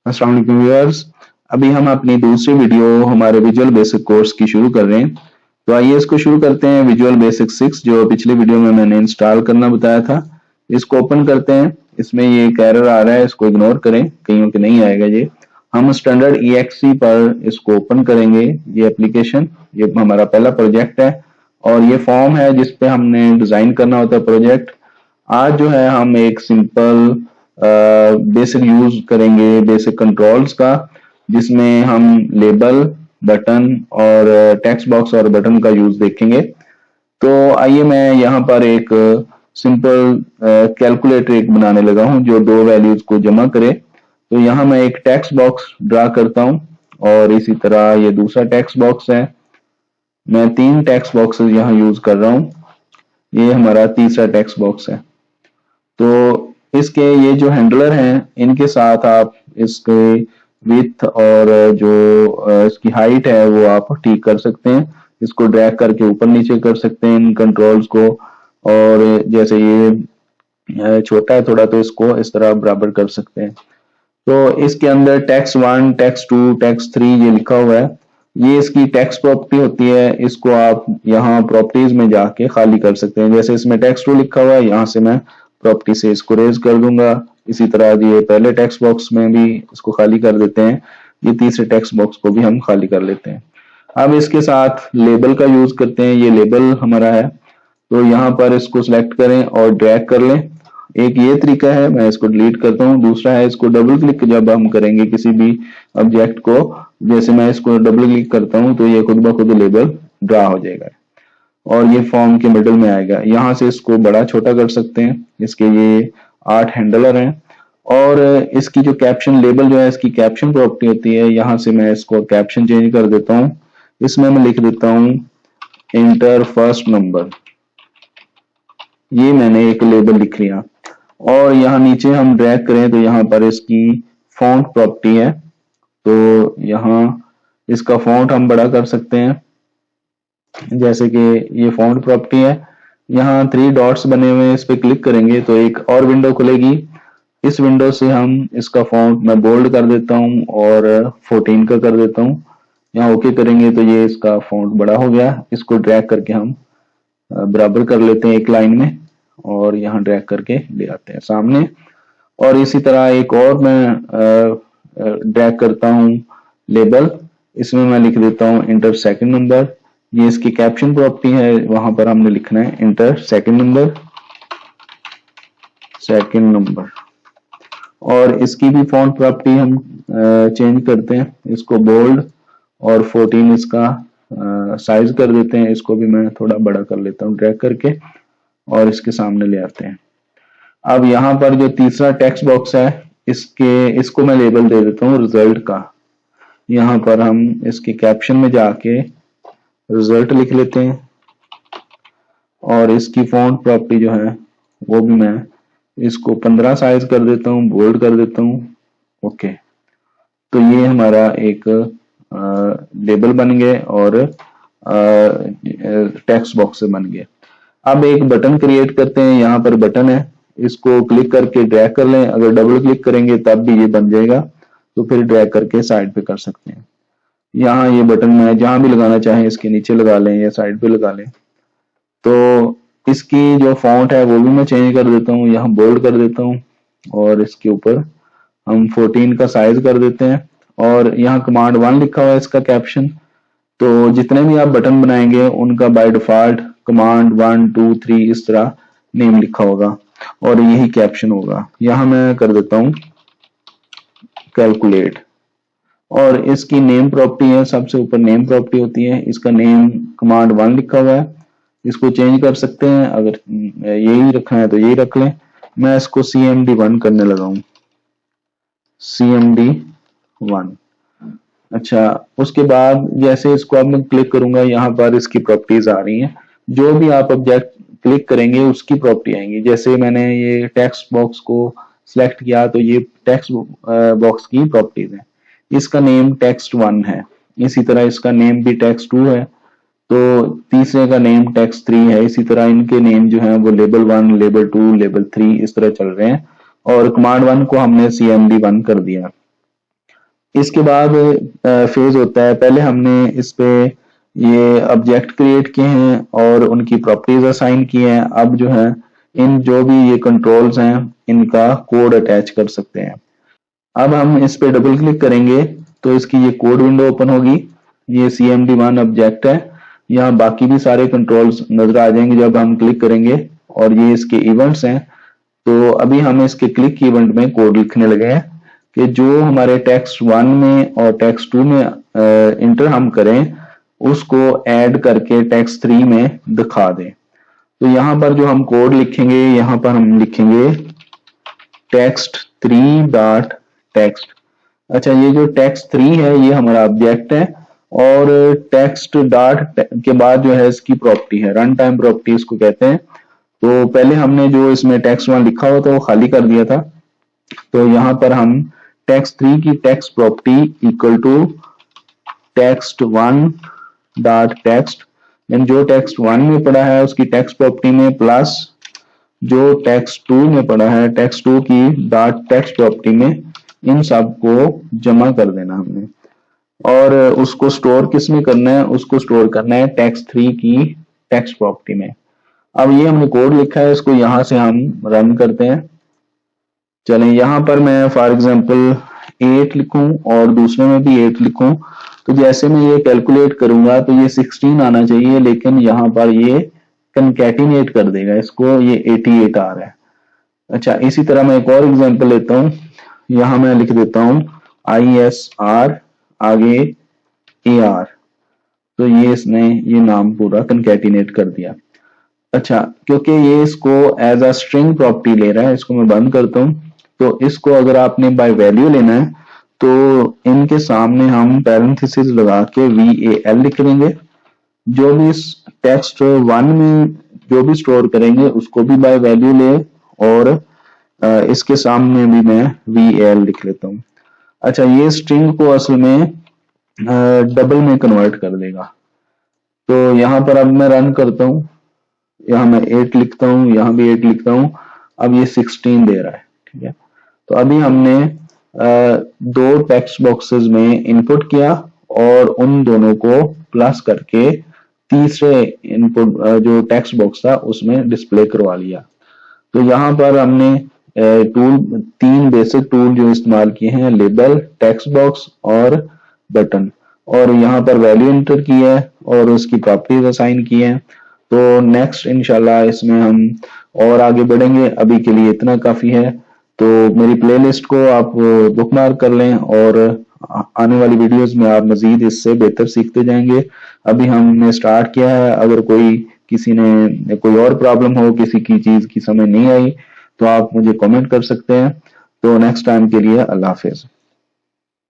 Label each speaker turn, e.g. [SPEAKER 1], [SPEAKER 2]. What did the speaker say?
[SPEAKER 1] अस्सलाम वालेकुम व्यूअर्स। अभी हम अपनी दूसरी वीडियो हमारे विजुअल बेसिक कोर्स की शुरू कर रहे हैं। तो आइए इसको शुरू करते हैं। विजुअल बेसिक 6 जो पिछली वीडियो में मैंने इंस्टॉल करना बताया था, इसको ओपन करते हैं। इसमें ये एक एरर आ रहा है, इसको इग्नोर करें, कहीं कि नहीं आएगा ये। हम स्टैंडर्ड EXE पर इसको ओपन करेंगे। ये एप्लीकेशन, ये हमारा पहला प्रोजेक्ट है और ये फॉर्म है जिसपे हमने डिजाइन करना होता है प्रोजेक्ट। आज जो है हम एक सिंपल बेसिक यूज करेंगे बेसिक कंट्रोल्स का, जिसमें हम लेबल, बटन और टेक्स्ट बॉक्स और बटन का यूज देखेंगे। तो आइए मैं यहाँ पर एक सिंपल कैलकुलेटर एक बनाने लगा हूँ जो दो वैल्यूज को जमा करे। तो यहाँ मैं एक टेक्स्ट बॉक्स ड्रा करता हूँ और इसी तरह ये दूसरा टेक्स्ट बॉक्स है। मैं 3 टेक्स्ट बॉक्सेस यहाँ यूज कर रहा हूँ। ये हमारा तीसरा टेक्स्ट बॉक्स है। तो इसके ये जो हैंडलर हैं, इनके साथ आप इसके विड्थ और जो इसकी हाइट है वो आप ठीक कर सकते हैं। इसको ड्रैग करके ऊपर नीचे कर सकते हैं इन कंट्रोल्स को। और जैसे ये छोटा है थोड़ा, तो इसको इस तरह बराबर कर सकते हैं। तो इसके अंदर टेक्स्ट 1, टेक्स्ट 2, टेक्स्ट 3 ये लिखा हुआ है। ये इसकी टेक्स्ट प्रॉपर्टी होती है। इसको आप यहाँ प्रॉपर्टीज में जाके खाली कर सकते हैं। जैसे इसमें टेक्स्ट 2 लिखा हुआ है, यहाँ से मैं प्रॉपर्टी से इसको रेज कर दूंगा। इसी तरह ये पहले टेक्स्ट बॉक्स में भी इसको खाली कर देते हैं। ये तीसरे टेक्स्ट बॉक्स को भी हम खाली कर लेते हैं। अब इसके साथ लेबल का यूज करते हैं। ये लेबल हमारा है, तो यहाँ पर इसको सिलेक्ट करें और ड्रैग कर लें। एक ये तरीका है, मैं इसको डिलीट करता हूँ। दूसरा है इसको डबल क्लिक जब हम करेंगे किसी भी ऑब्जेक्ट को, जैसे मैं इसको डबल क्लिक करता हूँ तो ये खुद ब खुद लेबल ड्रा हो जाएगा और ये फॉर्म के मिडिल में आएगा। यहाँ से इसको बड़ा छोटा कर सकते हैं। इसके ये 8 हैंडलर हैं और इसकी जो कैप्शन लेबल जो है, इसकी कैप्शन प्रॉपर्टी होती है। यहाँ से मैं इसको कैप्शन चेंज कर देता हूँ। इसमें मैं लिख देता हूँ इंटर फर्स्ट नंबर। ये मैंने एक लेबल लिख लिया और यहाँ नीचे हम ड्रैग करें तो यहाँ पर इसकी फॉन्ट प्रॉपर्टी है। तो यहाँ इसका फॉन्ट हम बड़ा कर सकते हैं, जैसे कि ये फॉन्ट प्रॉपर्टी है। यहाँ 3 डॉट्स बने हुए हैं, इस पर क्लिक करेंगे तो एक और विंडो खुलेगी। इस विंडो से हम इसका फॉन्ट मैं बोल्ड कर देता हूँ और 14 का कर देता हूँ। यहाँ ओके करेंगे तो ये इसका फॉन्ट बड़ा हो गया। इसको ड्रैग करके हम बराबर कर लेते हैं एक लाइन में और यहाँ ड्रैग करके ले आते हैं सामने। और इसी तरह एक और मैं ड्रैग करता हूँ लेबल। इसमें मैं लिख देता हूँ इंटर सेकंड नंबर। ये इसकी कैप्शन प्रॉपर्टी है, वहां पर हमने लिखना है inter second number, second number. और इसकी भी फॉन्ट प्रॉपर्टी हम चेंज करते हैं। इसको बोल्ड और 14 इसका साइज कर देते हैं। इसको भी मैं थोड़ा बड़ा कर लेता हूँ ड्रैग करके और इसके सामने ले आते हैं। अब यहाँ पर जो तीसरा टेक्स्ट बॉक्स है, इसको मैं लेबल दे देता हूँ रिजल्ट का। यहाँ पर हम इसके कैप्शन में जाके रिजल्ट लिख लेते हैं और इसकी फॉन्ट प्रॉपर्टी जो है वो भी मैं इसको 15 साइज कर देता हूँ, बोल्ड कर देता हूँ। ओके, तो ये हमारा एक लेबल बन गए और टेक्स्ट बॉक्स बन गए। अब एक बटन क्रिएट करते हैं। यहाँ पर बटन है, इसको क्लिक करके ड्रैग कर लें। अगर डबल क्लिक करेंगे तब भी ये बन जाएगा, तो फिर ड्रैग करके साइड पे कर सकते हैं। यहाँ ये बटन में जहां भी लगाना चाहें, इसके नीचे लगा लें या साइड पे लगा लें। तो इसकी जो फॉन्ट है वो भी मैं चेंज कर देता हूँ, यहाँ बोल्ड कर देता हूँ और इसके ऊपर हम 14 का साइज कर देते हैं। और यहाँ कमांड 1 लिखा हुआ है इसका कैप्शन। तो जितने भी आप बटन बनाएंगे उनका बाय डिफॉल्ट कमांड 1, 2, 3 इस तरह नेम लिखा होगा और यही कैप्शन होगा। यहाँ मैं कर देता हूँ कैलकुलेट और इसकी नेम प्रॉपर्टी है, सबसे ऊपर नेम प्रॉपर्टी होती है। इसका नेम कमांड 1 लिखा हुआ है। इसको चेंज कर सकते हैं, अगर यही रखना है तो यही रख लें। मैं इसको CMD1 करने लगा हूँ, CMD1। अच्छा, उसके बाद जैसे इसको अब मैं क्लिक करूंगा, यहाँ पर इसकी प्रॉपर्टीज आ रही हैं। जो भी आप ऑब्जेक्ट क्लिक करेंगे उसकी प्रॉपर्टी आएंगी। जैसे मैंने ये टेक्स्ट बॉक्स को सिलेक्ट किया तो ये टेक्स्ट बॉक्स की प्रॉपर्टीज है। इसका नेम टेक्स्ट 1 है, इसी तरह इसका नेम भी टेक्स्ट 2 है, तो तीसरे का नेम टेक्स्ट 3 है। इसी तरह इनके नेम जो है वो लेबल 1, लेबल 2, लेबल 3 इस तरह चल रहे हैं और कमांड 1 को हमने CMD1 कर दिया। इसके बाद फेज होता है, पहले हमने इस पे ये ऑब्जेक्ट क्रिएट किए हैं और उनकी प्रॉपर्टीज असाइन की हैं। अब जो है इन जो भी ये कंट्रोल्स हैं इनका कोड अटैच कर सकते हैं। अब हम इस पे डबल क्लिक करेंगे तो इसकी ये कोड विंडो ओपन होगी। ये CMD1 ऑब्जेक्ट है, यहाँ बाकी भी सारे कंट्रोल्स नजर आ जाएंगे जब हम क्लिक करेंगे, और ये इसके इवेंट्स हैं। तो अभी हम इसके क्लिक इवेंट में कोड लिखने लगे हैं कि जो हमारे टेक्स्ट 1 में और टेक्स्ट 2 में इंटर हम करें उसको ऐड करके टेक्स्ट 3 में दिखा दें। तो यहाँ पर जो हम कोड लिखेंगे, यहाँ पर हम लिखेंगे टेक्स्ट 3 डॉट टेक्स्ट। अच्छा, ये जो टेक्स्ट 3 है ये हमारा ऑब्जेक्ट है, और टेक्स्ट डॉट के बाद जो है इसकी प्रॉपर्टी है, रन टाइम प्रॉपर्टी इसको कहते हैं। तो पहले हमने जो इसमें टेक्स्ट 1 लिखा हुआ था वो खाली कर दिया था, तो यहाँ पर हम टेक्स्ट 3 की text property equal to text 1 dot text, यानी जो टेक्स्ट 1 में पड़ा है उसकी टेक्स्ट प्रॉपर्टी में प्लस जो टेक्स्ट 2 में पड़ा है टेक्स्ट 2 की डॉट टेक्स्ट प्रॉपर्टी में, इन सब को जमा कर देना हमने। और उसको स्टोर किस में करना है, उसको स्टोर करना है टेक्स्ट 3 की टेक्स्ट प्रॉपर्टी में। अब ये हमने कोड लिखा है, इसको यहां से हम रन करते हैं। चलें, यहां पर मैं फॉर एग्जांपल 8 लिखूं और दूसरे में भी 8 लिखूं, तो जैसे मैं ये कैलकुलेट करूंगा तो ये 16 आना चाहिए, लेकिन यहाँ पर ये कंकैटिनेट कर देगा इसको, ये 88 आ रहा है। अच्छा, इसी तरह मैं एक और एग्जांपल लेता हूं, यहां मैं लिख देता हूं ISR आगे AR, तो ये इसने ये नाम पूरा कंकैटिनेट कर दिया। अच्छा, क्योंकि ये इसको एज अ स्ट्रिंग प्रॉपर्टी ले रहा है, इसको मैं बंद करता हूं। तो इसको अगर आपने बाय वैल्यू लेना है तो इनके सामने हम पैरेंथेसिस लगा के VAL लिख देंगे। जो भी टेक्स्ट 1 में जो भी स्टोर करेंगे उसको भी बाय वैल्यू ले, और इसके सामने भी मैं VAL लिख लेता हूँ। अच्छा, ये स्ट्रिंग को असल में डबल में कन्वर्ट कर देगा। तो यहाँ पर अब मैं रन करता हूँ, यहाँ मैं 8 लिखता हूँ, यहाँ भी 8 लिखता हूँ, अब ये 16 दे रहा है। ठीक है, तो अभी हमने दो टेक्स्ट बॉक्सेस में इनपुट किया और उन दोनों को प्लस करके तीसरे इनपुट जो टेक्स्ट बॉक्स था उसमें डिस्प्ले करवा लिया। तो यहाँ पर हमने तीन बेसिक टूल जो इस्तेमाल किए हैं, लेबल, टेक्स्ट बॉक्स और बटन, और यहाँ पर वैल्यू एंटर की है और उसकी प्रॉपर्टीज असाइन की है। तो नेक्स्ट इंशाल्लाह इसमें हम और आगे बढ़ेंगे, अभी के लिए इतना काफी है। तो मेरी प्लेलिस्ट को आप बुकमार्क कर लें और आने वाली वीडियोस में आप मजीद इससे बेहतर सीखते जाएंगे। अभी हमने स्टार्ट किया है, अगर किसी ने कोई और प्रॉब्लम हो, किसी की चीज की समझ नहीं आई तो आप मुझे कमेंट कर सकते हैं। तो नेक्स्ट टाइम के लिए अल्लाह हाफिज।